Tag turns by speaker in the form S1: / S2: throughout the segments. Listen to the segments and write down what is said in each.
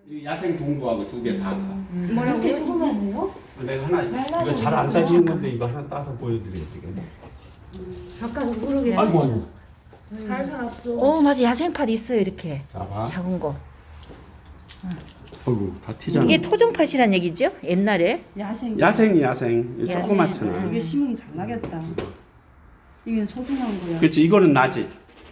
S1: 이 야생 동부하고 두 개 다.
S2: 뭐라고요? 조금만요?
S1: 내가 하나 이거 잘 안 따지는 건데 이거 하나 따서 보여드려야 되겠네.
S2: 바꿔서 모르겠어.
S1: 아이고 아이고.
S2: 살살 없어.
S3: 오 맞아 야생팥 있어요 이렇게
S1: 봐봐.
S3: 작은 거.
S1: 아이고 다 튀잖아.
S3: 이게 토종팥이란 얘기죠? 옛날에.
S2: 야생.
S1: 야생
S3: 야생.
S1: 조그맣잖아.
S2: 이게 심으면 잘 나겠다. 이게 소중한 거야.
S1: 그렇지 이거는 나지.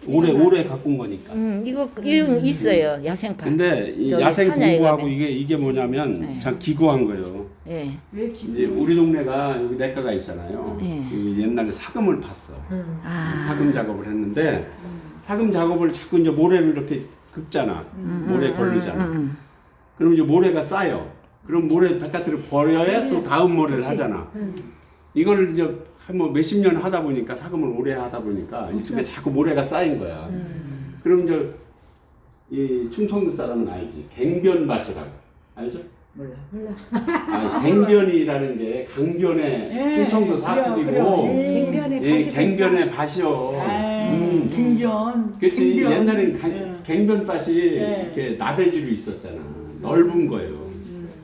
S1: 오래 갖고 온 거니까.
S3: 이거 이런 있어요 야생팥.
S1: 근데 이
S3: 저기
S1: 야생
S3: 산야에
S1: 동부하고
S3: 가면.
S1: 이게 뭐냐면
S3: 네.
S1: 참 기구한 거예요.
S3: 예.
S2: 왜
S1: 이제
S2: 기분?
S1: 우리 동네가 여기 내과가 있잖아요.
S3: 네.
S1: 그 옛날에 사금을 팠어.
S3: 아.
S1: 사금 작업을 했는데 사금 작업을 자꾸 이제 모래를 이렇게 긁잖아. 모래 걸리잖아. 그럼 이제 모래가 쌓여. 그럼 모래 바깥으로 버려야 또 다음 모래를 하잖아. 이걸 이제 뭐 몇십 년 하다 보니까 사금을 오래 하다 보니까 이쪽에 자꾸 모래가 쌓인 거야. 그럼 이제 이 충청도 사람은 알지. 갱변밭이라고 알죠?
S3: 몰라.
S1: 아니, 갱변이라는 게 강변의 충청도 사투리고
S2: 갱변의
S1: 예, 갱변의 밭이요.
S4: 갱변.
S1: 그렇지.
S4: 갱변.
S1: 옛날엔
S4: 예.
S1: 갱변밭이
S4: 예.
S1: 이렇게 나대지로 있었잖아. 넓은 거예요.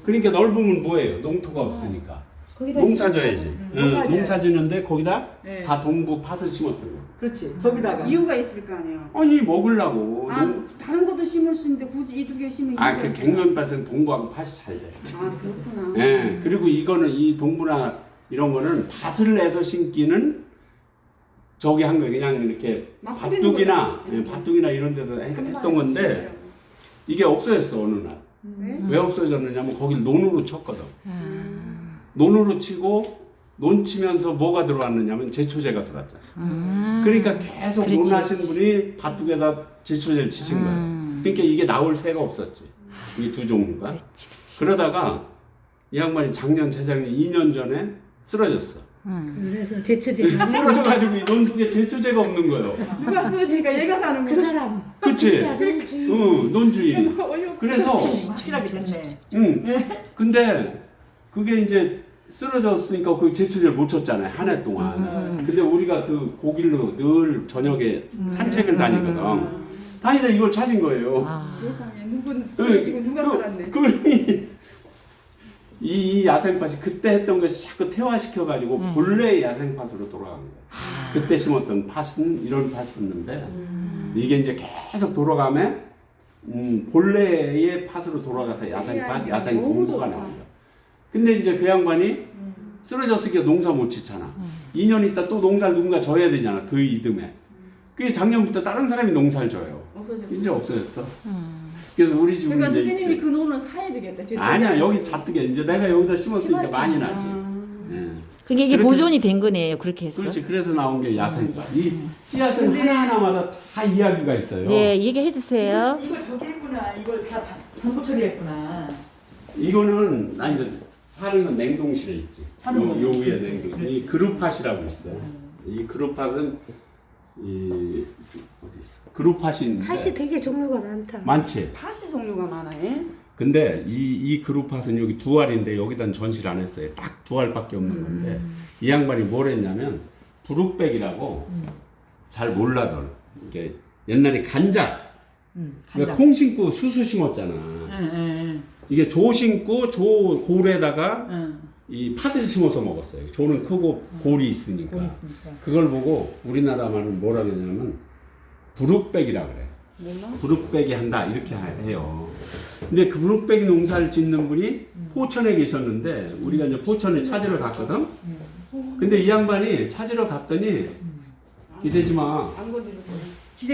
S1: 그러니까 넓으면 뭐예요? 농토가 없으니까. 농사 져야지.
S4: 농사
S1: 농사 지는데 거기다
S4: 예.
S1: 다 동부 팥을 심었던 거.
S4: 그렇지. 저기다가.
S2: 이유가 있을 거 아니에요.
S1: 아니 먹으려고.
S2: 다른 것도 심을 수 있는데 굳이 이 두 개 심으면
S1: 아,
S2: 이유가
S1: 그
S2: 있어요.
S1: 갱변밭은 동부하고 팥이 잘 돼.
S2: 아 그렇구나.
S1: 예. 그리고 이거는 이 동부나 이런 거는 밭을 내서 심기는 저기 한 거예요. 그냥 이렇게
S2: 막
S1: 밭둑이나
S2: 뿌리는 거죠.
S1: 밭둑이나 이런 데도 했던 건데 이게 없어졌어 어느 날.
S2: 왜?
S1: 왜 없어졌느냐면 거길 논으로 쳤거든. 논으로 치고 논 치면서 뭐가 들어왔느냐면 제초제가 들어왔잖아. 그러니까 계속
S3: 그렇지,
S1: 논하신 분이 밭둑에다 제초제를 치신 거예요. 그러니까 이게 나올 새가 없었지. 이 두 종류가.
S3: 그렇지, 그렇지.
S1: 그러다가 이 양반이 작년 재작년 2년 전에 쓰러졌어.
S2: 그래서 대처제가
S1: 쓰러져가지고 이 논 두 개 제초제가 없는 거예요.
S2: 누가 쓰니까 얘가 사는
S4: 그 사람.
S1: 그치? 응, 논주인. 그래서
S4: 확실하게 됐네.
S1: 근데 그게 이제 쓰러졌으니까 그 제초제를 못 쳤잖아요 한 해 동안. 근데 우리가 그 고길로 늘 저녁에 산책을 다니거든. 다니다 이걸 찾은 거예요.
S2: 세상에 누군 쓰러지고 누가 살았네.
S1: 이 야생팥이 그때 했던 것이 자꾸 태화시켜가지고 본래의 야생팥으로 돌아간 거예요. 그때 심었던 팥은 이런 팥이었는데 이게 이제 계속 돌아가면 본래의 팥으로 돌아가서 야생팥, 야생 공부가 나옵니다. 근데 이제 그 양반이 쓰러졌으니까 농사 못 짓잖아. 2년 있다 또 농사를 누군가 져야 되잖아. 그 이듬해. 그게 작년부터 다른 사람이 농사를 져요.
S2: 없어졌어.
S1: 이제 없어졌어. 그래서 우리 집은
S2: 그러니까
S1: 이제
S2: 선생님이
S1: 있지.
S2: 그 논은 사야 되겠다. 제초제
S1: 아니야
S2: 안
S1: 여기
S2: 쓰고.
S1: 자뜨게 이제 내가 여기다 심었으니까
S2: 심었지.
S1: 많이 나지. 예.
S3: 그게 이게
S1: 그렇게-
S3: 보존이 된 거네요. 그렇게 했어.
S1: 그렇지. 그래서 나온 게 야생팥. 이 씨앗은 하나하나마다 다 이야기가 있어요.
S3: 네, 얘기해 주세요.
S4: 이거 저기 했구나. 이걸 다 방부 처리했구나.
S1: 이거는 나 이제 사는 건 냉동실에 있지.
S4: 사는 건
S1: 요 위에
S4: 그렇지,
S1: 냉동.
S4: 그렇지.
S1: 이 그루팥이라고 있어요. 이 그루팥은 이 어디 있어? 그루팥이 있는데
S5: 팥이 되게 종류가 많다.
S1: 많지.
S2: 팥이 종류가 많아요.
S1: 근데 이 그루팥은 여기 두 알인데 여기다 전시를 안 했어요. 딱 두 알밖에 없는 건데 이 양반이 뭘 했냐면 부룩백이라고 잘 몰라던 이게 옛날에 간작. 그러니까 콩 심고 수수 심었잖아.
S4: 응.
S1: 이게 조 심고 조 골에다가
S4: 응.
S1: 이 팥을 심어서 먹었어요. 조는 크고 골이 있으니까.
S4: 골 있으니까.
S1: 그걸 보고 우리나라 말은 뭐라 그러냐면 부룩백이라 그래.
S2: 몰라?
S1: 부룩백이 한다 이렇게 해요. 근데 그 부룩백이 농사를 짓는 분이 포천에 계셨는데 우리가 이제 포천에 찾으러 갔거든. 근데 이 양반이 찾으러 갔더니 기대지 마.
S2: 안 건드리고.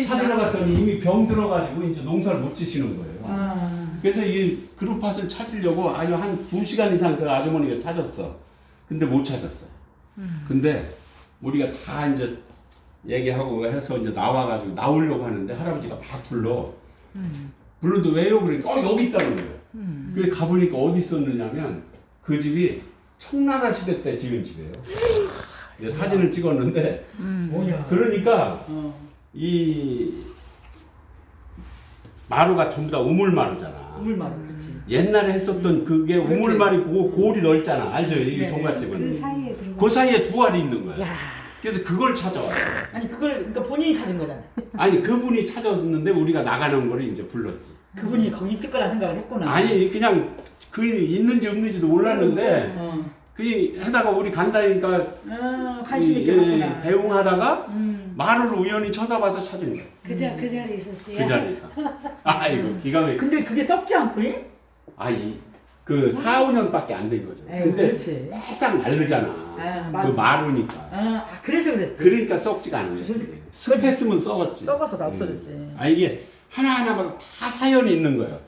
S1: 찾으러 갔더니 이미 병 들어가지고 이제 농사를 못 지시는 거예요.
S4: 아.
S1: 그래서 이 그루팥을 찾으려고 아주 한 2시간 이상 그 아주머니가 찾았어. 근데 못 찾았어요. 근데 우리가 다 이제 얘기하고 해서 이제 나와가지고 나오려고 하는데 할아버지가 막 불러. 불러도 왜요? 그러니까 여기 있다는 거예요. 그게 가보니까 어디 있었느냐면 그 집이 청나라 시대 때 지은 집이에요. 이제 사진을 찍었는데
S4: 뭐야.
S1: 그러니까
S4: 어.
S1: 이 마루가 전부 다 우물마루잖아.
S4: 우물마루 그렇지.
S1: 옛날에 했었던 그게 우물마루고 골이 넓잖아. 알죠? 이
S4: 네.
S1: 종갓집은.
S5: 그 사이에 들어가.
S1: 그 사이에 두 알이 있는 거야.
S3: 야.
S1: 그래서 그걸 찾아와요.
S4: 아니 그걸 그러니까 본인이 찾은 거잖아.
S1: 아니 그분이 찾았는데 우리가 나가는 거를 이제 불렀지.
S4: 그분이 거기 있을 거라 생각을 했구나.
S1: 아니 그냥 그 있는지 없는지도 몰랐는데
S4: 어.
S1: 그 해다가 우리 간다니까
S4: 관심 있게
S1: 예,
S4: 봤구나.
S1: 배웅하다가 말을 우연히 쳐다봐서 찾은 거야.
S5: 그 자리에 있었어요.
S1: 그 자리에서. 아이고 기가 막혀.
S4: 근데 그게 썩지 않고?
S1: 그 4, 5년밖에 안 된 거죠.
S4: 에이,
S1: 근데
S4: 그렇지.
S1: 살짝 날르잖아.
S4: 아,
S1: 그 마루니까.
S4: 그래서 그랬지.
S1: 그러니까 썩지가 않은 거지. 습했으면 썩었지.
S4: 썩어서 다 없어졌지.
S1: 이게 하나하나마다 다 사연이 있는 거예요.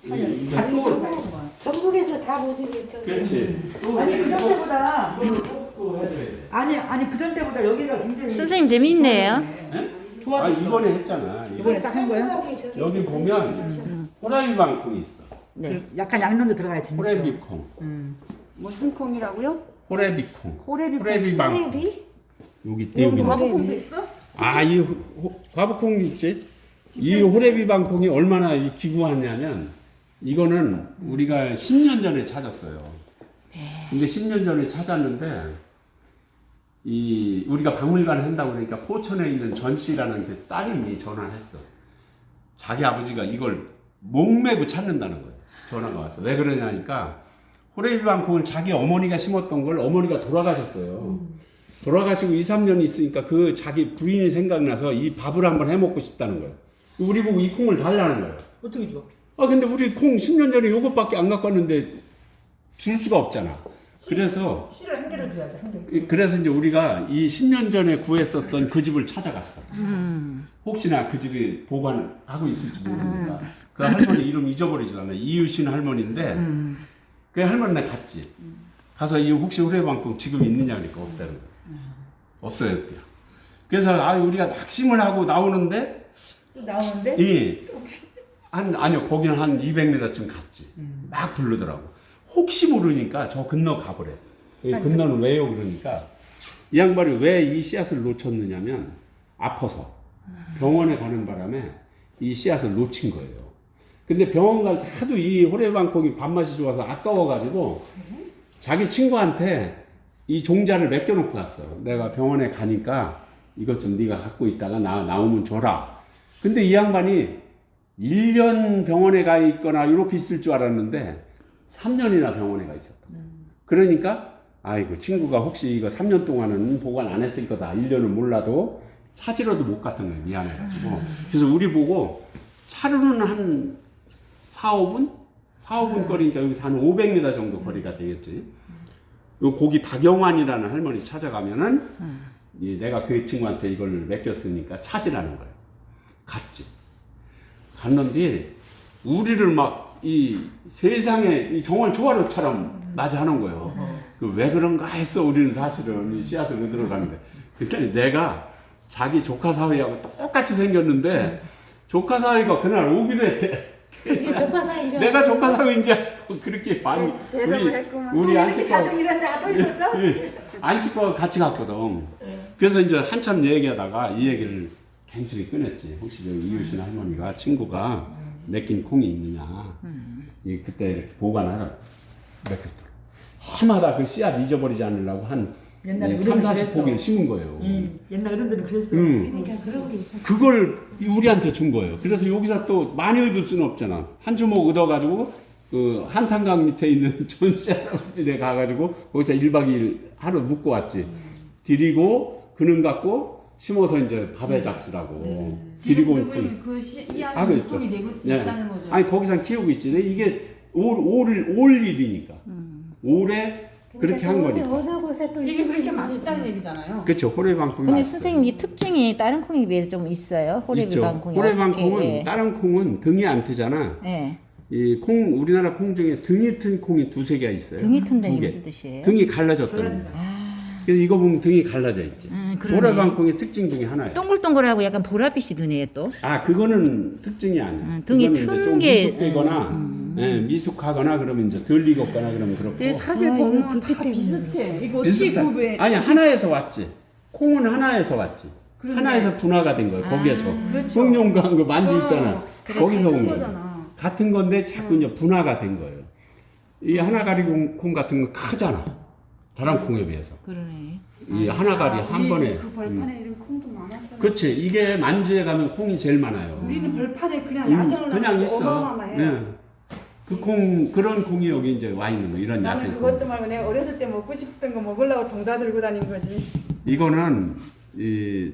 S1: 이게
S4: 다른
S1: 또-
S4: 쪽으로 했구만.
S5: 전국에서 다 모집했죠.
S1: 그렇지.
S4: 아니 그전 때보다
S1: 또 해줘야 돼.
S4: 아니 그전 때보다 여기가 굉장히
S3: 선생님 재밌네요.
S4: 좋아졌어.
S1: 이번에 했잖아.
S4: 이번에 싹 한 거야?
S1: 여기 보면 호라비 방콩이 있어.
S3: 네.
S4: 약간 양념도 들어가야 재밌어.
S1: 호래비콩.
S2: 무슨 콩이라고요?
S1: 호래비콩.
S2: 호래비
S1: 호래비 방콩.
S5: 호래비?
S1: 여기 있대 여기.
S4: 화보콩도 있어?
S1: 이 과부콩 있지? 이 호래비 방콩이 얼마나 기구하냐면 이거는 우리가 10년 전에 찾았어요. 근데 10년 전에 찾았는데 우리가 박물관을 한다고 그러니까 포천에 있는 전 씨라는 그 따님이 전화를 했어. 자기 아버지가 이걸 목매고 찾는다는 거예요. 전화가 와서. 왜 그러냐니까 호래비 방콩을 자기 어머니가 심었던 걸 어머니가 돌아가셨어요. 돌아가시고 2, 3년 있으니까 그 자기 부인이 생각나서 이 밥을 한번 해먹고 싶다는 거예요. 우리 보고 이 콩을 달라는 거예요.
S4: 어떻게 줘?
S1: 근데 우리 콩 10년 전에 요것밖에 안 갖고 왔는데 줄 수가 없잖아. 그래서
S4: 씨를 한 개를 줘야지 한 개.
S1: 그래서 이제 우리가 이 10년 전에 구했었던 그 집을 찾아갔어. 혹시나 그 집이 보관하고 있을지 모르니까. 그 할머니 이름 잊어버리지도 않아. 이유신 할머니인데 그 할머니네 갔지. 가서 이 혹시 호래방콩 지금 있느냐 그러니까 없다는 거야. 없어요. 그래서 우리가 낙심을 하고 나오는데
S4: 또 나오는데?
S1: 아니요 거기는 한 200m쯤 갔지. 막 부르더라고. 혹시 모르니까 저 건너 가보래. 건너는 왜요? 그러니까 이 양반이 왜 이 씨앗을 놓쳤느냐면 아파서 병원에 가는 바람에 이 씨앗을 놓친 거예요. 근데 병원 갈 때 하도 이 호래방콩이 밥맛이 좋아서 아까워가지고 자기 친구한테 이 종자를 맡겨놓고 갔어요. 내가 병원에 가니까 이것 좀 네가 갖고 있다가 나오면 줘라. 근데 이 양반이 1년 병원에 가 있거나 이렇게 있을 줄 알았는데 3년이나 병원에 가 있었다. 그러니까 아이고 친구가 혹시 이거 3년 동안은 보관 안 했을 거다. 1년은 몰라도 찾으러도 못 갔던 거예요. 미안해가지고. 그래서 우리 보고 차로는 한 4, 5분? 4, 5분 거리니까 여기서 한 500m 정도 거리가 되겠지. 요 거기 박영환이라는 할머니 찾아가면은 내가 그 친구한테 이걸 맡겼으니까 찾으라는 거예요. 갔지. 갔는데 우리를 막 이 세상에 이 정월 초하루처럼 맞이하는 거예요. 왜 그런가 했어. 우리는 사실은 이 씨앗을 얻으러 가는데 그때 내가 자기 조카 사위하고 똑같이 생겼는데 조카 사위가 그날 오기로 했대.
S5: 이게 조카 사이죠.
S1: 내가 조카 사위 이제 그렇게 많이
S2: 대답을 했구만.
S1: 우리 안식과
S4: 자승이란 자가 또 있었어?
S1: 안식과 같이 갔거든. 그래서 이제 한참 얘기하다가 이 얘기를 괜찮이 꺼냈지. 혹시 저 이유신 할머니가 친구가 맡긴 콩이 있느냐. 그때 이렇게 보관하라. 맡겼더라. 하마다 그 씨앗 잊어버리지 않으려고 한
S4: 옛날에
S1: 3,
S4: 우리는
S1: 40포기를 심은 거예요.
S4: 옛날 어른들은 그랬어.
S5: 그러니까 그런 게 있어.
S1: 그걸 우리한테 준 거예요. 그래서 여기서 또 많이 얻을 수는 없잖아. 한 주먹 얻어가지고 그 한탄강 밑에 있는 전씨 할아버지네 가가지고 거기서 1박 2일 하루 묵고 왔지. 드리고 그는 갖고 심어서 이제 밥에 잡수라고. 드리고
S2: 이
S1: 하고
S2: 아실
S1: 있죠.
S2: 콩이 되고 있다는 거죠.
S1: 아니 거기서 키우고 있지. 근데 이게 올 일이니까. 올해 그렇게 한
S5: 그러니까
S1: 거니까.
S5: 어느 곳에 또
S2: 이게
S5: 있을지
S2: 그렇게
S5: 모르지.
S2: 맛있다는 얘기잖아요.
S1: 그렇죠. 호래방콩이
S3: 근데
S1: 맛있어요.
S3: 선생님 이 특징이 다른 콩에 비해서 좀 있어요. 호래비
S1: 있죠.
S3: 방콩이.
S1: 호래방콩은
S3: 어떻게,
S1: 다른 콩은 등이 안 트잖아.
S3: 예.
S1: 이 콩 우리나라 콩 중에 등이 튼 콩이 2-3개가 있어요.
S3: 등이 튼다는
S1: 두 개.
S3: 무슨 뜻이에요?
S1: 등이 갈라졌다는 거야. 그래서 이거 보면 등이 갈라져 있지.
S3: 그러네.
S1: 호래방콩의 특징 중에 하나예요.
S3: 동글동글하고 약간 보랏빛이 드네요 또.
S1: 그거는 특징이 아니야.
S3: 등이
S1: 그거는 이제
S3: 튼
S1: 좀
S3: 게,
S1: 미숙되거나 미숙하거나 그러면 이제 덜 익었거나 그러면 그렇고.
S2: 근데 사실
S5: 이거
S2: 보면
S5: 불빛
S2: 다
S5: 때문에.
S2: 비슷해. 이거 어떻게
S1: 비슷한.
S2: 구분해?
S1: 아니 하나에서 왔지. 콩은 하나에서 왔지. 하나에서 분화가 된 거예요. 거기에서.
S2: 그렇죠.
S1: 흑룡강 그 만두 있잖아. 거기서 온
S2: 같은
S1: 거예요.
S2: 거잖아.
S1: 같은 건데 자꾸 이제 분화가 된 거예요. 이 하나가리 콩 같은 거 크잖아. 다랑콩에 비해서.
S3: 그러네.
S1: 이 하나가리 한 번에.
S2: 그 벌판에 이런 콩도 많았어요.
S1: 그렇지. 이게 만주에 가면 콩이 제일 많아요.
S2: 우리는 벌판에 그냥 야생을
S1: 그냥
S2: 놔두고
S1: 있어.
S2: 어마어마해요.
S1: 네. 그 콩, 그런 콩이 여기 이제 와 있는 거, 이런
S4: 나는
S1: 야생
S4: 그것도
S1: 콩.
S4: 말고 내가 어렸을 때 먹고 싶던 거 먹으려고 종자 들고 다닌 거지.
S1: 이거는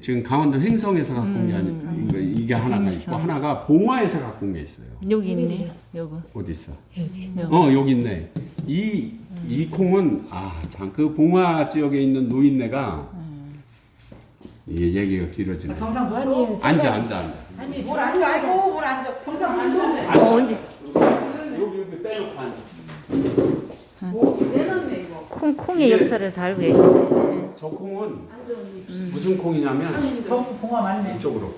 S1: 지금 강원도 횡성에서 갖고 온 게 아니고 이게 하나가
S3: 횡성.
S1: 있고 하나가 봉화에서 갖고 온 게 있어요.
S3: 여기 있네. 요거.
S1: 어디 있어?
S3: 여기.
S1: 여기 있네. 이 콩은 참 그 봉화 지역에 있는 노인네가 이게 얘기가 길어지네.
S4: 평상 뭐
S5: 아니,
S1: 앉아.
S5: 아니,
S4: 뭘 앉아? 아이고 뭘 앉아? 평상 앉아.
S3: 언제?
S1: 여기 빼놓고 앉아.
S4: 뭐 내놨네 이거.
S3: 콩의
S1: 이게-
S3: 역사를 다 알고 계시네.
S1: 저 콩은 무슨 콩이냐면
S4: 봉화 맞네.
S1: 이쪽으로.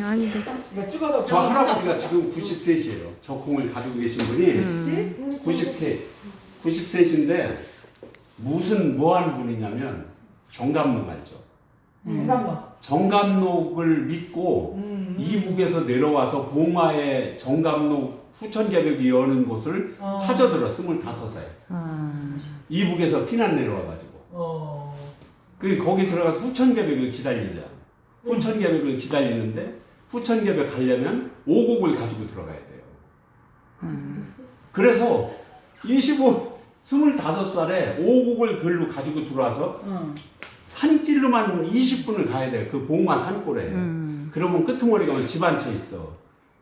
S3: 아닌데.
S4: 이거 찍어서.
S1: 저 할아버지가 지금 90세이시에요. 저 콩을 가지고 계신 분이 90세이신데 뭐 하는 분이냐면 정감록 알죠?
S4: 잠깐만.
S1: 정감록을 믿고 이북에서 내려와서 봉화의 정감록 후천개벽이 여는 곳을 찾아들어 25살. 이북에서 피난 내려와가지고. 거기 들어가서 후천개벽을 기다리자. 후천개벽을 기다리는데 후천개벽 가려면 오곡을 가지고 들어가야 돼요. 그래서 25살에 오곡을 글로 가지고 들어와서 산길로만 20분을 가야 돼. 그 봉화 산골에. 그러면 끄트머리 가면 집 한 채 있어.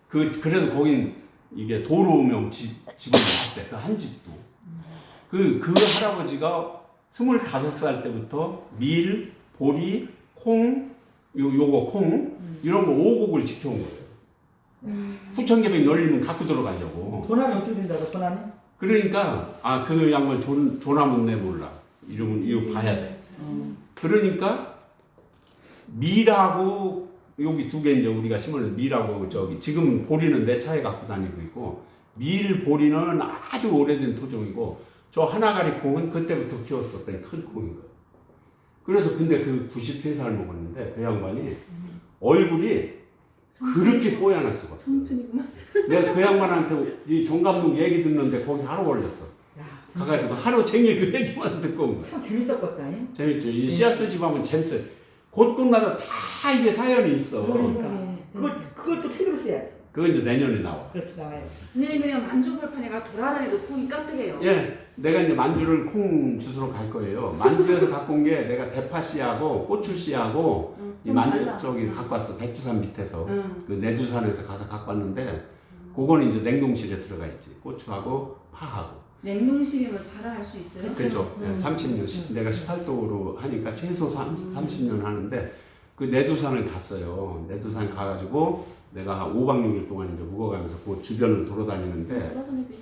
S1: 그래서 거긴 이게 도로명 집을 봤대. 그 한 집도. 그 할아버지가 25살 때부터 밀, 보리, 콩, 요거 콩, 이런 거 오곡을 지켜온 거예요. 후천개벽 열리면 갖고 들어가려고.
S4: 도남이 어떻게 된다고 도남이?
S1: 그러니까, 그 양반 조나문네 몰라. 이거 봐야 돼. 그러니까, 밀하고, 여기 두 개 이제 우리가 심어놓은 밀하고 지금 보리는 내 차에 갖고 다니고 있고, 밀, 보리는 아주 오래된 토종이고, 저 하나가리 콩은 그때부터 키웠었던 큰 콩인 거예요. 그래서 근데 그 93살 먹었는데, 그 양반이 얼굴이 그렇게 뽀얀했어.
S2: 청춘이구만.
S1: 내가 그 양반한테 이 정감록 얘기 듣는데 거기서 하루 걸렸어. 가가지고 하루 종일 그 얘기만 듣고 온 거야.
S4: 참 재밌었겠다.
S1: 재밌죠. 이 씨앗 집 하면 재밌어요. 곳곳마다 다 이게 사연이 있어.
S4: 그러니까. 그걸 또 TV로 써야지.
S1: 그거 이제 내년에 나와.
S4: 그렇지 나와야지.
S2: 선생님 그냥 만주 벌판에 가 돌아다니도 콩이 깍두게요.
S1: 예, 내가 이제 만주를 콩 주스러 갈 거예요. 만주에서 갖고 온 게 내가 대파씨하고 고추씨하고 이 만주 저기 갖고 왔어. 백두산 밑에서 그 내두산에서 가서 갖고 왔는데 그거는 이제 냉동실에 들어가 있지. 고추하고 파하고.
S2: 냉동실이면 발화할 수 있어요.
S1: 그렇죠. 30년. 내가 18도로 하니까 최소 30년 하는데 그 내두산을 갔어요. 내두산 가가지고 내가 5박 6일 동안 이제 묵어가면서 그 주변을 돌아다니는데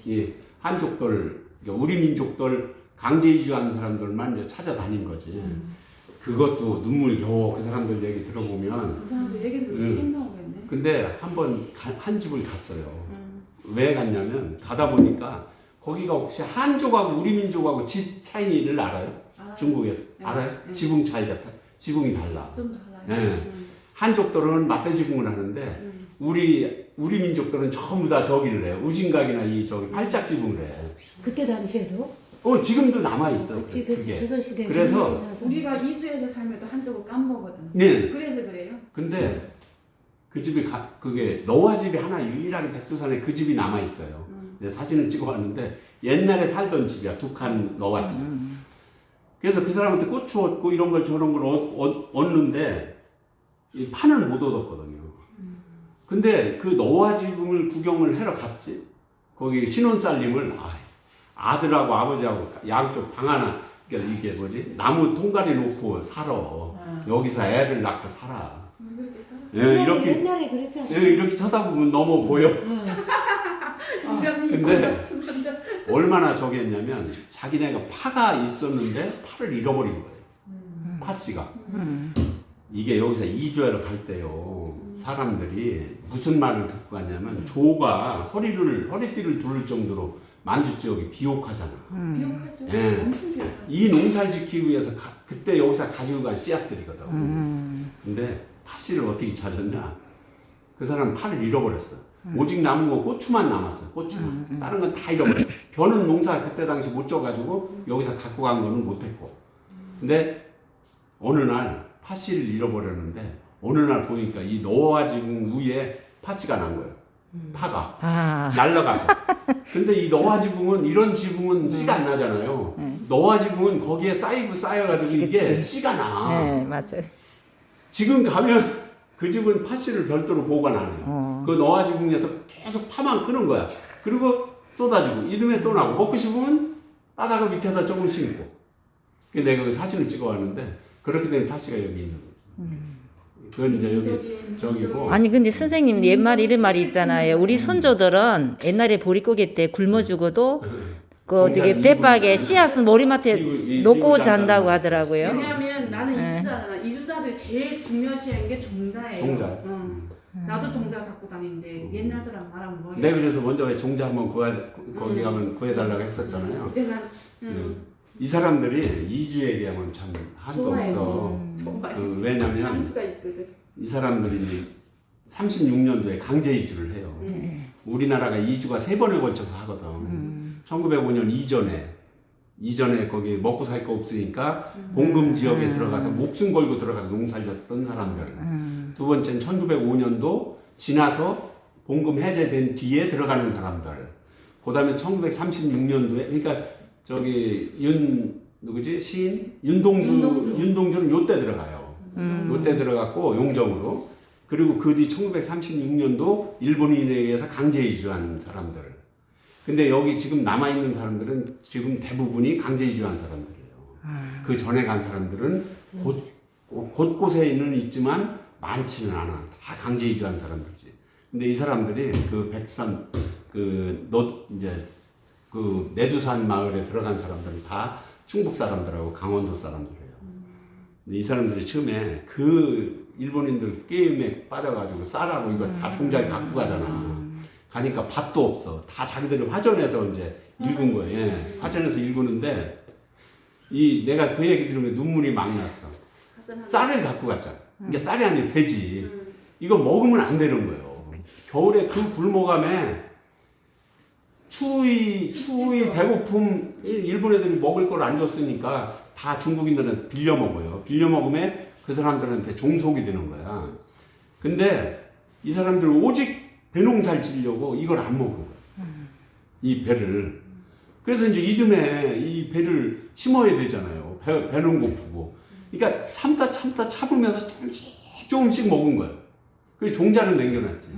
S1: 이 한족들, 우리 민족들 강제 이주한 사람들만 이제 찾아다닌 거지. 그것도 눈물겨워. 그 사람들 얘기 들어보면.
S2: 그 사람도 얘기 듣고 책 나오겠네.
S1: 근데 한 집을 갔어요. 왜 갔냐면 가다 보니까 거기가 혹시 한족하고 우리 민족하고 집 차이를 알아요? 중국에서 알아요? 지붕 차이가 지붕이 달라.
S2: 좀 달라요.
S1: 네. 한족들은 맞대 지붕을 하는데 우리 민족들은 전부 다 저기를 해요. 우진각이나 팔짝 지붕을 해.
S5: 그때 당시에도?
S1: 지금도 남아 있어.
S5: 그치,
S1: 그게.
S5: 조선시대.
S1: 그래서
S2: 우리가 이수에서 살면 한쪽을 깜보거든.
S1: 네.
S2: 그래서 그래요.
S1: 근데 그 집이 그게 너와 집이 하나 유일하게 백두산에 그 집이 남아 있어요. 내가 사진을 찍어왔는데 옛날에 살던 집이야. 두 칸 너와 집. 그래서 그 사람한테 고추 얻고 이런 걸 저런 걸 얻는데 이 판을 못 얻었거든요. 근데 그 너와 지붕을 구경을 하러 갔지. 거기 신혼살림을 아들하고 아버지하고 양쪽 방 하나 그러니까 이게 뭐지 나무 통가리 놓고 살아. 여기서 애를 낳고 살아. 예, 이렇게
S5: 옛날에 그랬잖아.
S1: 이렇게 쳐다보면 너무 보여. 근데 얼마나 저기 했냐면 자기네가 파가 있었는데 파를 잃어버린 거예요. 파씨가. 이게 여기서 이주하러 갈 때요. 사람들이 무슨 말을 듣고 갔냐면 조가 허리띠를 두를 정도로 만주 지역이 비옥하잖아.
S2: 비옥하죠.
S1: 예.
S2: 엄청 비옥하죠.
S1: 이 농사를 지키기 위해서 그때 여기서 가지고 간 씨앗들이거든. 근데 파씨를 어떻게 찾았냐? 그 사람은 파를 잃어버렸어. 오직 남은 건 고추만 남았어. 고추만. 다른 건 다 잃어버렸어. 벼는 농사 그때 당시 못 쪄가지고 여기서 갖고 간 거는 못했고. 근데 어느 날 파씨를 잃어버렸는데 어느 날 보니까 이 노아 지붕 위에 파씨가 난 거예요. 파가
S3: 아.
S1: 날라가서. 근데 이 노아 지붕은 이런 지붕은 씨가 안 나잖아요. 노아 지붕은 거기에 쌓여가지고 이게
S3: 그치.
S1: 씨가 나.
S3: 네, 맞아요.
S1: 지금 가면 그 집은 파씨를 별도로 보관하네요. 그 노아 지붕에서 계속 파만 끄는 거야. 그리고 쏟아지고 이듬해 또 나고 먹고 싶으면 따다가 밑에다 조금씩 있고. 그래서 내가 그 사진을 찍어왔는데 그렇게 된 파씨가 여기 있는 거예요. 그건 이제 여기 저기고.
S3: 아니 근데 선생님 옛말 이런 말이 있잖아요. 우리 손조들은 옛날에 보릿고개 때 굶어 죽어도 그 저기 배박에 씨앗은 머리맡에 놓고 잔다고 하더라고요.
S2: 왜냐하면 나는
S3: 네.
S2: 이주자잖아. 이주자들 제일 중요시하는 게 종자예요.
S1: 종자.
S2: 응. 나도 종자 갖고 다니는데 옛날 사람 말하면 뭐야?
S1: 내가 그래서 먼저 왜 종자 한번 거기 가면 구해달라고 했었잖아요.
S2: 내가
S1: 이 사람들이 이주에 대하면 참 한도 없어.
S2: 정말
S1: 왜냐면
S2: 한수가 있거든.
S1: 이 사람들이 이제 36년도에 강제 이주를 해요. 우리나라가 이주가 3번에 걸쳐서 하거든. 1905년 이전에 거기 먹고 살 거 없으니까 봉금 지역에 들어가서 목숨 걸고 들어가서 농사졌던 사람들. 두 번째는 1905년도 지나서 봉금 해제된 뒤에 들어가는 사람들. 그다음에 1936년도에 그러니까 저기 시인 윤동주는 요때 들어가요. 요때 들어갔고 용정으로. 그리고 그 뒤 1936년도 일본인에 의해서 강제 이주한 사람들. 근데 여기 지금 남아있는 사람들은 지금 대부분이 강제 이주한 사람들이에요. 그 전에 간 사람들은 곳곳에는 있지만 많지는 않아. 다 강제 이주한 사람들이지. 근데 이 사람들이 그 백두산, 이제 그 내두산 마을에 들어간 사람들은 다 충북 사람들하고 강원도 사람들이에요. 근데 이 사람들이 처음에 그 일본인들 게임에 빠져가지고 쌀하고 이거 다 종자에 갖고 가잖아. 가니까 밭도 없어. 다 자기들이 화전에서 이제 읽은 거예요. 예. 화전에서 읽었는데 내가 그 얘기 들으면 눈물이 막 났어. 쌀을 갖고 갔잖아. 이게 쌀이 아니라 배지. 이거 먹으면 안 되는 거예요. 겨울에 그 굶어감에 추위 배고픔 일본 애들이 먹을 걸 안 줬으니까 다 중국인들한테 빌려 먹어요. 빌려 먹으면 그 사람들한테 종속이 되는 거야. 근데 이 사람들은 오직 배농사를 지려고 이걸 안 먹은 거야. 이 배를. 그래서 이제 이듬해 이 배를 심어야 되잖아요. 배는 고프고. 그러니까 참으면서 조금씩 먹은 거야. 그 종자는 남겨놨지.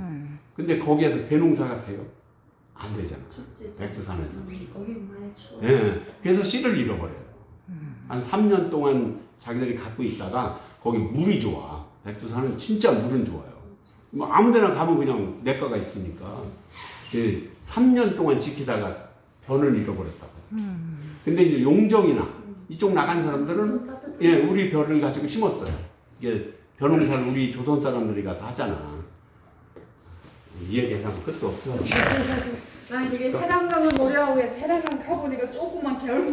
S1: 근데 거기에서 배농사가 돼요? 안 되잖아. 백두산에서.
S2: 거기 많이 추워.
S1: 예. 그래서 씨를 잃어버려요. 한 3년 동안 자기들이 갖고 있다가 거기 물이 좋아. 백두산은 진짜 물은 좋아요. 뭐 아무데나 가면 그냥 내과가 있으니까. 3년 동안 지키다가 변을 잃어버렸다고. 근데 이제 용정이나 이쪽 나간 사람들은 우리 벼를 가지고 심었어요. 이게 벼농사를 우리 조선 사람들이 가서 하잖아. 이 얘기하면 끝도 없어.
S4: 난 그게 해랑강을 노래하고 해서 해랑강 가보니까 조그만 겨울물